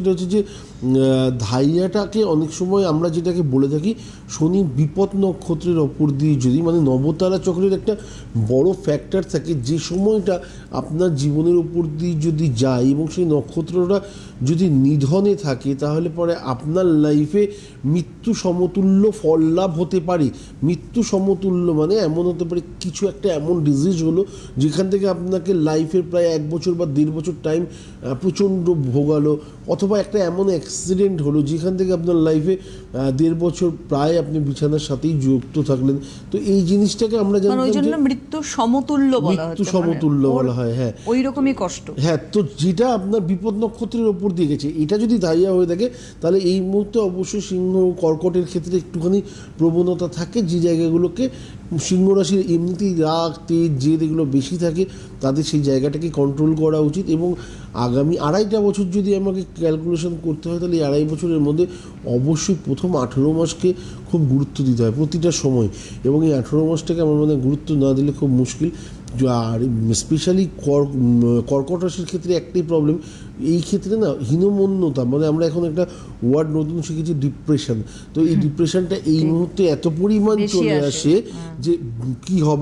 এটা হচ্ছে যে ধাইয়াটাকে অনেক সময় আমরা যেটাকে বলে থাকি শনি বিপদ নক্ষত্রের ওপর দিয়ে যদি মানে নবতারা চক্রের একটা বড় ফ্যাক্টর থাকে যে সময়টা আপনার জীবনের উপর দিয়ে যদি যায় এবং সেই নক্ষত্রটা যদি নিধনে থাকে তাহলে পরে আপনার লাইফে মৃত্যু সমতুল্য ফল লাভ হতে পারে। মৃত্যু সমতুল্য মানে এমন হতে পারে কিছু একটা এমন ডিজিজ হলো যেখান থেকে আপনাকে লাইফের প্রায় 1 বছর বা 1.5 বছর টাইম প্রচণ্ড ভোগালো, অথবা একটা এমন অ্যাক্সিডেন্ট হলো যেখান থেকে আপনার লাইফে 1.5 বছর প্রায় আপনি বিছানার সাথেই যুক্ত থাকলেন। তো এই জিনিসটাকে আমরা জানি ওই জন্য মৃত্যু সমতুল্য বলা হয়, মৃত্যু সমতুল্য বলা হয়। হ্যাঁ, ওই রকমই কষ্ট। হ্যাঁ, তো যেটা আপনার বিপদ নক্ষত্রের ওপর দিয়ে গেছে এটা যদি দাঁড়িয়ে হয়ে থাকে তাহলে এই মুহূর্তে অবশ্যই সিংহ কর্কটের ক্ষেত্রে একটুখানি প্রবণতা থাকে যে জায়গাগুলোকে সিংহ রাশির এমনিতেই রাগ তেজ জেদ এগুলো বেশি থাকে, তাদের সেই জায়গাটাকে কন্ট্রোল করা উচিত। এবং আগামী 2.5টা বছর যদি আমাকে ক্যালকুলেশন করতে হয় তাহলে এই 2.5 বছরের মধ্যে অবশ্যই প্রথম 18 মাসকে খুব গুরুত্ব দিতে হয় প্রতিটা সময়, এবং এই 18 মাসটাকে আমার মনে হয় গুরুত্ব না দিলে খুব মুশকিল। আর স্পেশালি কর্কট রাশির ক্ষেত্রে একটাই প্রবলেম, এই ক্ষেত্রে না হীনমন্যতা, মানে আমরা এখন একটা ওয়ার্ড নতুন শিখেছি ডিপ্রেশন। তো এই ডিপ্রেশনটা এই মুহূর্তে এত পরিমাণ চলে আসে যে কি হবে